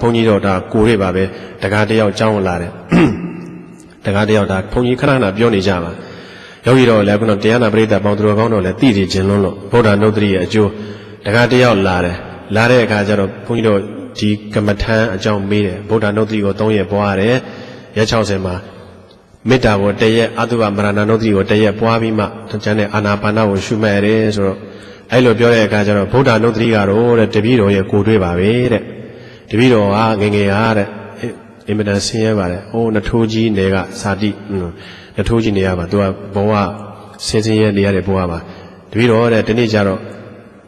ဘုန်းကြီးတို့ဒါကိုရပါပဲတကားတယောက်ကြောင်းလာတယ်တကားတယောက်ဒါဘုန်းကြီးခဏခဏပြောနေကြပါယောဂီတော်လည်းခုနတရားနာပရိသတ်ပေါင်းသူတော်ကောင်းတော်လည်းသိသိခြင်းလုံးလို့ဗုဒ္ဓနုဒ္ဓရိရဲ့အကျိုးတကားတယောက်လာတယ်လာတဲ့အခါကျတော့ဘုန်းကြီးတို့ဒီကမ္မထမ်းအကြောင်းမေးတယ်ဗုဒ္ဓနုဒ္ဓရိကို3ရက်ပွားရတယ်ရက်60မှာမေတ္တာကိုတရက်အတုပမရဏနုဒ္ဓရိကိုတရက်ပွားပြီးမှကျန်တဲ့အာနာပါနကိုရှုမှတ်ရတယ်ဆိုတော့အဲ့လိုပြောတဲ့အခါကျတော့ဗုဒ္ဓနုဒ္ဓရိကတော့တဲ့တပည့်တော်ရဲ့ကိုယ်တွေ့ပါပဲတဲ့တပည့်တော်ကငငယ်ဟာတဲ့အင်မတန်ဆင်းရဲပါတယ်။အိုးနထိုးကြီးနယ်ကစာတိနထိုးကြီးနေရပါသူကဘဝဆင်းရဲနေရတဲ့ဘဝပါတပည့်တော်တဲ့ဒီနေ့ကျတော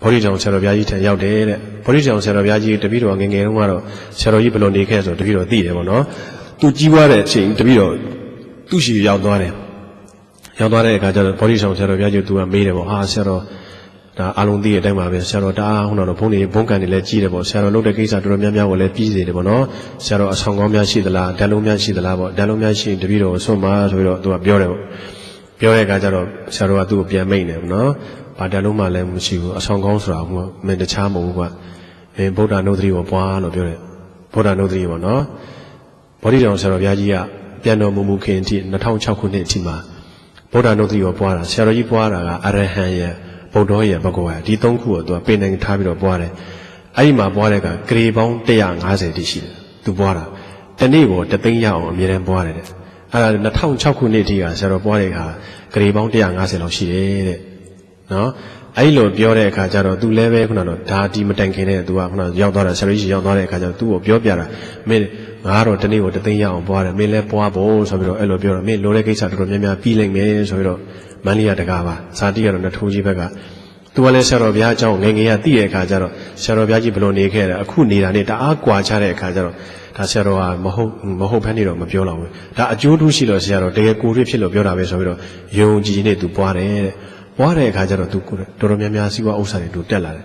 ့ဗောဓိတောင်ဆရာတော်ဘုရားကြီးထံရောက်တယ်တဲ့ဗောဓိတောင်ဆရာတော်ဘုရားကြီးတပည့်တော်ငငယ်တုန်းကတော့ဆရာတော်ကြီးဘယ်လိုနေခဲ့ဆိုတပည့်တော်သိတယ်ပေါ့နော်။သူကြီးပွားတဲ့အချိန်တပည့်တော်သူ့ရှိရောက်သွားတယ်။ရောက်သွားတဲ့အခါကျတော့ဗောဓိတောင်ဆရာတော်ဘုရားကြီးသူကမေးတယ်ပေါ့ဟာဆရာတော်ဒါအလုံးသိတဲ့အတိုင်းပါပဲဆရာတော်တအားဟုတ်တော့ဘုန်းကန်နေလဲကြီးတယ်ပေါ့ဆရာတော်လုပ်တဲ့ကိစ္စတော်တော်များများကိုလည်းပြီးစေတယ်ပေါ့နော်ဆရာတော်အဆောင်ကောင်းများရှိသလားဓာတ်လုံးများရှိသလားပေါ့ဓာတ်လုံးများရှိရင်တပည့်တော်ကိုဆွတ်မှာဆိုပြီးတော့သူကပြောတယ်ပေါ့ပြောတဲ့အခါကျတော့ဆရာတော်ကသူ့ကိုပြန်မိတ်တယ်ပေါ့နော်ဘာဓာတ်လုံးမှလည်းမရှိဘူးအဆောင်ကောင်းဆိုတာကမင်းတခြားမဟုတ်ဘူးကွာဗုဒ္ဓနုဒ္ဓရိကိုပွားလို့ပြောတယ်ဗုဒ္ဓနုဒ္ဓရိပေါ့နော်ဗောဓိတော်ဆရာတော်ဘုရားကြီးကပြန်တော်မူခင်အထိ2006ခုနှစ်အထိမှာဗုဒ္ဓနုဒ္ဓရိကိုပွားတာဆရာတော်ကြီးပွားတာကအရဟံရဲ့ဗုဒ္ဓရဲ့ဘဂဝါဒီ3ခုကိုသူကပင်နိုင်ထားပြီးတော့ပွားတယ်အဲ့ဒီမှာပွားတဲ့ကဂရေပေါင်း150တိရှိတယ်သူပွားတာတနေ့ကို3သိန်းရအောင်အမြဲတမ်းပွားတယ်တဲ့အဲ့ဒါ2006ခုနှစ်အထိကဆရာတော်ပွားတဲ့အခါဂရေပေါင်း150လောက်ရှိတယ်တဲ့နော်အဲ့လိုပြောတဲ့အခါကျတော့သူလည်းပဲခုနကတော့ဒါဒီမတိုင်ခင်တဲ့သူကခုနရောက်သွားတာဆရာကြီးရောက်သွားတဲ့အခါကျတော့သူ့ကိုပြောပြတာမင်းငါတော့တနေ့ကို3သိန်းရအောင်ပွားတယ်မင်းလည်းပွားဖို့ဆိုပြီးတော့အဲ့လိုပြောတော့မင်းလိုတဲ့ကိစ္စတော်တော်များများပြီးလိမ့်မယ်ဆိုပြီးတော့မန္လိယတကားပါဇာတိကတော့နထိုးကြီးဘက်ကသူကလည်းဆရာတော်ဘုရားအကြောင်းငယ်ငယ်ကသိတဲ့အခါကျတော့ဆရာတော်ဘုရားကြီးဘယ်လိုနေခဲ့တာအခုနေတာနဲ့တအားကွာခြားတဲ့အခါကျတော့ဒါဆရာတော်ကမဟုတ်ဖက်နေတော့မပြောတော့ဘူးဒါအကျိုးတူးရှိလို့ဆရာတော်တကယ်ကိုယ်တွေ့ဖြစ်လို့ပြောတာပဲဆိုပြီးတော့ယုံကြည်နေသူပွားတယ်တဲ့ပွားတဲ့အခါကျတော့သူတော်တော်များများစီးပွားဥစ္စာတွေသူတက်လာတယ်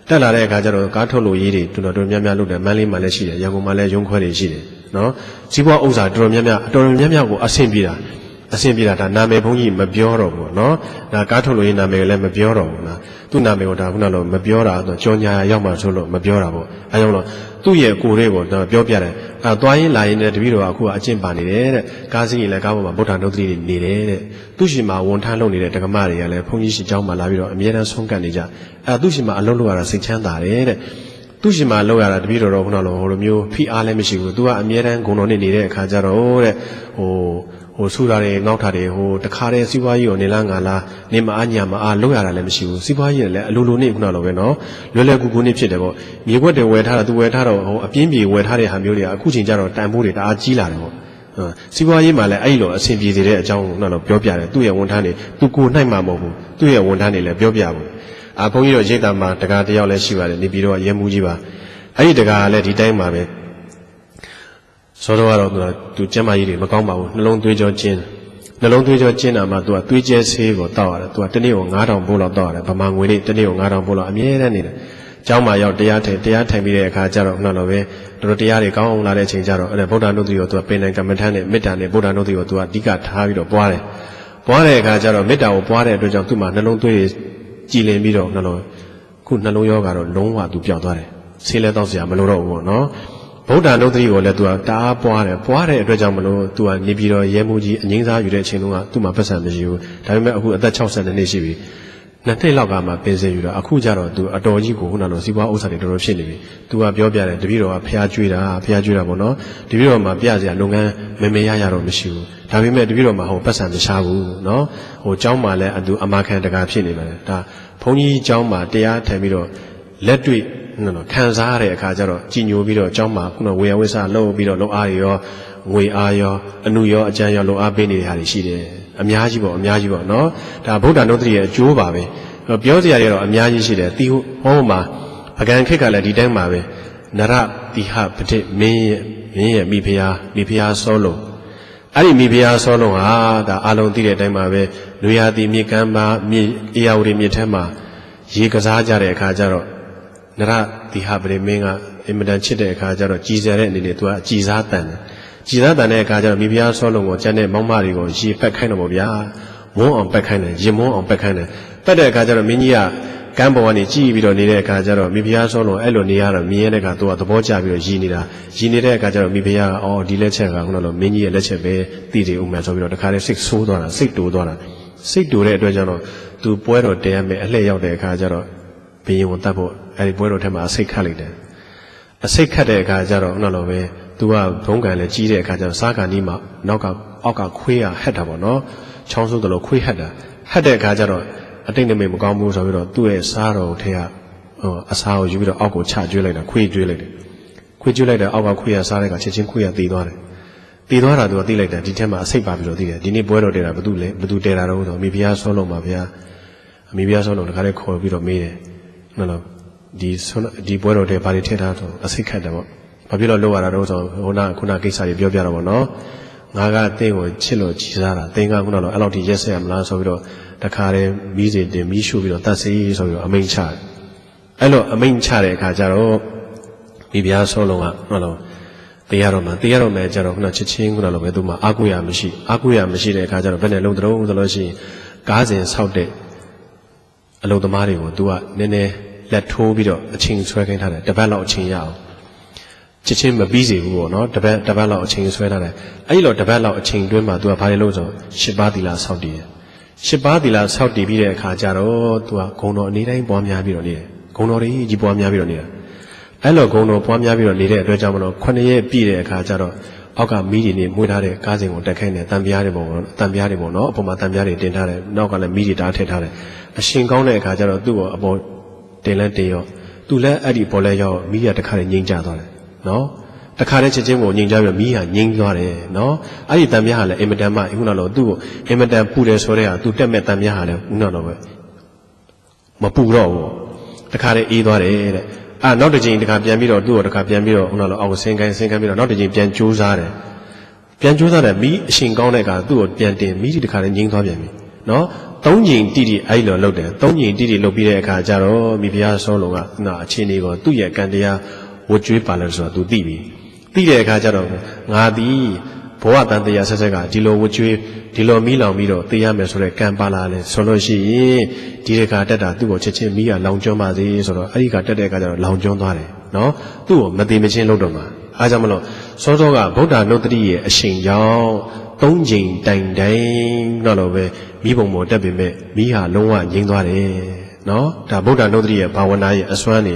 တက်လာတဲ့အခါကျတော့ကားထုတ်လို့ရေးတွေတော်တော်များများလုပ်တယ်မန်းလေးမှာလည်းရှိတယ်ရန်ကုန်မှာလည်းရုံးခွဲတွေရှိတယ်နော်စီးပွားဥစ္စာတော်တော်များများကိုအဆင်ပြေတာဒါနာမည်ဘုန်းကြီးမပြောတော့ဘူးနော်ဒါကားထုတ်လို့ရေးနာမည်လည်းမပြောတော့ဘူးလားသူ့နာမည်ကိုဒါခုနကတော့မပြောတာတော့ကြော်ညာရောက်မှဆိုလို့မပြောတာပေါ့အဲကြောင့်တော့သူ့ရဲ့ကိုယ်လေးကိုတော့ပြောပြတယ်အဲသွားရင်လာရင်လည်းတပည့်တော်ကအခုကအကျင့်ပါနေတယ်တဲ့ကားစီးရင်လည်းကားပေါ်မှာဗုဒ္ဓနုဒ္ဓရိတွေနေတယ်တဲ့သူ့ရှင်မှာဝန်ထမ်းလုပ်နေတဲ့တက္ကမတွေကလည်းဘုန်းကြီးရှိเจ้าမှာလာပြီးတော့အမြဲတမ်းဆုံးကပ်နေကြအဲသူ့ရှင်မှာအလုပ်လုပ်ရတာစိတ်ချမ်းသာတယ်တဲ့သူ့ရှင်မှာလောက်ရတာတပည့်တော်ခုနကတော့ဟိုလိုမျိုးဖိအားလည်းမရှိဘူးသူကအမြဲတမ်းဂုဏ်တော်နဲ့နေတဲ့အခါကျတော့တဲ့ဟိုဆူတာတွေငေါက်တာတွေဟိုတခါတည်းစီးပွားရေးကိုနေလားငါလားနေမအားညာမအားလောက်ရတာလည်းမရှိဘူးစီးပွားရေးလည်းအလိုလိုနေခုနလိုပဲနော်လွယ်ကူကူနေဖြစ်တယ်ပေါ့မြေခွက်တွေဝယ်ထားတာသူဝယ်ထားတော့ဟိုအပြင်းပြေဝယ်ထားတဲ့ဟာမျိုးတွေကအခုချိန်ကျတော့တန်ဖိုးတွေတအားကြီးလာတယ်ပေါ့စီးပွားရေးမှာလည်းအဲ့လိုအဆင်ပြေစေတဲ့အကြောင်းကိုတော့ပြောပြတယ်သူ့ရဲ့ဝန်ထမ်းတွေသူကိုယ်နိုင်မှာမဟုတ်ဘူးသူ့ရဲ့ဝန်ထမ်းတွေလည်းပြောပြဘူးဘုန်းကြီးတို့ရိတ်တာမှာတကားတယောက်လည်းရှိပါတယ်နေပြီးတော့ရဲမှုကြီးပါအဲ့ဒီတကားလည်းဒီတိုင်းမှာပဲစောတော့ကတော့သူကျမ်းမာရေးတွေမကောင်းပါဘူးနှလုံးသွေးကြောကျဉ်တာမှာသူကသွေးကျဲဆေးကိုတောက်ရတယ်သူကတနေ့ကို9000ဘိုးလောက်တောက်ရတယ်ဗမာငွေလေးတနေ့ကို9000ဘိုးလောက်အမြဲတမ်းနေတယ်ကျောင်းမှာရောက်တရားထိုင်ပြီးတဲ့အခါကျတော့နှောက်တော့ပဲတို့တရားတွေကောင်းအောင်လာတဲ့အချိန်ကျတော့အဲ့ဗုဒ္ဓနုဒ္ဓရိကိုသူကပင်နိုင်ကမ္မထမ်းနဲ့မေတ္တာနဲ့ဗုဒ္ဓနုဒ္ဓရိကိုသူကအဓိကထားပြီးတော့ပွားတဲ့အခါကျတော့မေတ္တာကိုပွားတဲ့အတွက်ကြောင့်သူ့မှာနှလုံးသွေးတွေကြည်လင်ပြီးတော့နှလုံးရောဂါတော့လုံးဝသူပျောက်သွားတယ်ဆေးလဲတောက်စရာမလိုတော့ဘူးပေါ့နော်ဗုဒ္ဓနုဒ္ဓရိကိုလည်းသူကတအားပွားတဲ့အတွက်ကြောင့်မလို့သူကနေပြီးတော့ရဲမှုကြီးအငိမ့်စားယူတဲ့အချိန်တုန်းကသူ့မှာပတ်စံမရှိဘူးဒါပေမဲ့အခုအသက်62နှစ်ရှိပြီ2နှစ်လောက်ကမှပင်စင်ယူတော့အခုကျတော့သူအတော်ကြီးကိုခုနလိုစီးပွားဥစ္စာတွေတော်တော်ဖြစ်နေပြီသူကပြောပြတယ်တပည့်တော်ကဖျားကျွေးတာပေါ့နော်တပည့်တော်မှာပြစရာလုပ်ငန်းမရတော့မရှိဘူးဒါပေမဲ့တပည့်တော်မှာဟိုပတ်စံမရှားဘူးနော်ဟိုကျောင်းမှာလည်းသူအမခံတကာဖြစ်နေပါတယ်ဒါဘုန်းကြီးကျောင်းမှာတရားထိုင်ပြီးတော့လက်တွေ့ခံစားရတဲ့အခါကျတော့ကြည်ညိုပြီးတော့ကျောင်းမှာခုနဝေယဝိဆလုပ်ပြီးတော့လုံအားရောငွေအားရောအနုရောအကျမ်းရောလုံအားပေးနေတဲ့ဟာတွေရှိတယ်အများကြီးပေါ့နော်ဒါဗုဒ္ဓနုဒ္ဓရိရဲ့အကျိုးပါပဲပြောစရာတွေတော့အများကြီးရှိတယ်တီဟောမှာပကံခေတ်ကလည်းဒီတိုင်းမှာပဲနရတိဟပတိမင်းရဲ့မိဖုရားစောလုံးအဲ့ဒီမိဖုရားစောလုံးဟာဒါအလုံးသိတဲ့အတိုင်းမှာပဲလူရသည်မြေကမ်းမှာမြေအေယာဝတီမြစ်ထဲမှာရေကစားကြတဲ့အခါကျတော့နရတိဟပတိမင်းကအင်မတန်ချစ်တဲ့အခါကျတော့ကြည်စဲတဲ့အနေနဲ့သူကကြည်စားတန်တဲ့အခါကျတော့မိဖုရားစောလုံးကိုကျန်တဲ့မောင်မတွေကိုရေပက်ခိုင်းတော့ဗောဗျာဝန်းအောင်ပက်ခိုင်းတယ်ရင်မွန်းအောင်ပက်ခိုင်းတယ်ပက်တဲ့အခါကျတော့မင်းကြီးက ကမ်းပေါ်ကနေကြည့်ပြီးတော့နေတဲ့အခါကျတော့မိဖုရားဆုံးလို့အဲ့လိုနေရတော့မြင်ရတဲ့အခါသူကသဘောကျပြီးတော့ရည်နေတဲ့အခါကျတော့မိဖုရားအော်ဒီလက်ချက်ကခုနကမင်းကြီးရဲ့လက်ချက်ပဲသိတယ်ဥမှန်ဆိုပြီးတော့တခါတည်းစိတ်ဆိုးသွားတာစိတ်တူသွားတာစိတ်တူတဲ့အတွက်ကြောင့်တော့သူပွဲတော်တည်ရမယ်အလှည့်ရောက်တဲ့အခါကျတော့ဘုရင်ကိုတတ်ဖို့အဲ့ဒီပွဲတော်ထဲမှာအစိတ်ခတ်လိုက်တယ်အစိတ်ခတ်တဲ့အခါကျတော့ခုနလိုပဲသူကဘုံကံလည်းကြီးတဲ့အခါကျတော့စားကန်ကြီးမှာနောက်ကအောက်ကခွေးရဟက်တာပေါ့နော်ချောင်းဆိုးတယ်လို့ခွေးဟက်တာဟက်တဲ့အခါကျတော့အတိတ်နမိတ်မကောင်းဘူးဆိုပြီးတော့သူ့ရဲ့စားတော်ထဲကအစားကိုယူပြီးတော့အောက်ကိုချကျွေးလိုက်တာခွေးကျွေးလိုက်တယ်ခွေးကျွေးလိုက်တဲ့အောက်ကခွေးရစားတဲ့ကချက်ချင်းခွေးရတည်သွားတယ်တည်သွားတာသူကသိလိုက်တယ်ဒီထဲမှာအစိတ်ပါပြီးတော့သိတယ်ဒီနေ့ပွဲတော်တည်တာဘသူတည်တာတော့ဆိုမိဖုရားဆုံးလုံးပါဗျာမိဖုရားဆုံးလုံးတခါတည်းခေါ်ပြီးတော့မေးတယ်နော်နော်ဒီပွဲတော်တည်ဘာတွေထည့်ထားတော့အစိတ်ခတ်တယ်ပေါ့ဘာဖြစ်လို့လောက်ရတာတော့ဆိုခုနကိစ္စတွေပြောပြတော့ပေါ့နော်ငါကတင်းကိုချစ်လို့ကြည်စားတာတင်းကခုနကတော့အဲ့လောက်ထိရက်ဆက်ရမလားဆိုပြီးတော့တခါတည်းမီးစင်တင်မီးရှို့ပြီးတော့တတ်စီဆိုပြီးတော့အမိန်ချတယ်အဲ့လိုအမိန်ချတဲ့အခါကျတော့မိဖုရားဆုံးလုံးကဟုတ်လားတရားတော်မှာကျတော့ခုနချစ်ချင်းခုနလိုပဲသူမှအာကိုရမရှိတဲ့အခါကျတော့ဘယ်နဲ့လုံးတုံးဆိုလို့ရှိရင်ကားစဉ်ဆောက်တဲ့အလုံသမားတွေကိုသူကနည်းနည်းလက်ထိုးပြီးတော့အချိန်ဆွဲခိုင်းထားတယ်တပတ်လောက်အချိန်ရအောင်ချစ်ချင်းမပြီးစေဘူးပေါ့နော်တပတ်လောက်အချိန်ဆွဲထားတယ်အဲ့ဒီလိုတပတ်လောက်အချိန်တွင်းမှာသူကဘာလို့ဆို10ပါးသီလဆောက်တည်တယ်10ပါးသီလဆောက်တည်ပြီးတဲ့အခါကျတော့သူကဂုဏ်တော်အနေတိုင်းပွားများပြီးတော့နေတယ်ဂုဏ်တော်ကြီးပွားများပြီးတော့နေတာအဲ့လိုဂုဏ်တော်ပွားများပြီးတော့နေတဲ့အတွက်ကြောင့်မလို့9ရက်ပြည့်တဲ့အခါကျတော့အောက်ကမီးတွေနဲ့မွေးထားတဲ့ကားစဉ်ကိုတက်ခိုင်းတယ်တံပြားတွေပေါ့နော်အပေါ်မှာတံပြားတွေတင်ထားတယ်နောက်ကလည်းမီးတွေတားထည့်ထားတယ်အရှင်ကောင်းတဲ့အခါကျတော့သူ့ကိုအပေါ်တင်လဲတင်ရောသူလည်းအဲ့ဒီပေါ်လဲရောက်မီးရတခါတည်းငြိမ်းချသွားတယ်နော်တခါတည်းချက်ချင်းကိုငြိမ်းချပြီးတော့မီးဟာငြိမ်းသွားတယ်နော်အဲ့ဒီတံပြားဟာလည်းအင်မတန်မှခုနကတော့သူ့ကိုအင်မတန်ပူတယ်ဆိုတဲ့ဟာသူတက်မဲ့တံပြားဟာလည်းခုနကတော့ပဲမပူတော့ဘူးတခါတည်းအေးသွားတယ်တဲ့နောက်တစ်ချိန်တခါပြန်ပြီးတော့သူ့ကိုတခါပြန်ပြီးတော့ခုနကတော့အောက်ဆင်းခိုင်းပြီးတော့နောက်တစ်ချိန်ပြန်ကြိုးစားတယ်မီးအရှင်ကောင်းတဲ့အခါသူ့ကိုပြန်တင်မီးဒီတခါတည်းငြိမ်းသွားပြန်ပြီနော်3ချိန်တိတိအဲ့လိုလုပ်တယ်3ချိန်တိတိလုပ်ပြီးတဲ့အခါကျတော့မိဖုရားဆုံးလုံးကအခြေအနေကိုသူ့ရဲ့ကံတရားဝတ်ကြွေးပါလို့ဆိုတော့သူသိပြီသိတဲ့အခါကျတော့ငါသည်ဘဝတန်တရားဆက်ဆက်ကဒီလိုဝတ်ကြွေးဒီလိုမီးလောင်ပြီးတော့သိရမယ်ဆိုတဲ့ကံပါလာလဲဆိုလို့ရှိရင်ဒီတခါတက်တာသူ့ကိုချက်ချင်းမီးကလောင်ကျွမ်းပါစေဆိုတော့အဲ့ဒီကတက်တဲ့အခါကျတော့လောင်ကျွမ်းသွားတယ်နော်သူ့ကိုမသိမချင်းလုပ်တော့မှာအားကြောင့်မလို့စောစောကဗုဒ္ဓနုတ္တိရဲ့အရှင်ကြောင့်3ချိန်တိုင်တော့လို့ပဲမိဘုံပေါ်တက်ပေမဲ့မိဟာလုံးဝငြိမ်းသွားတယ်နော်ဒါဗုဒ္ဓနုတ္တိရဲ့ဘာဝနာရဲ့အစွမ်းနေ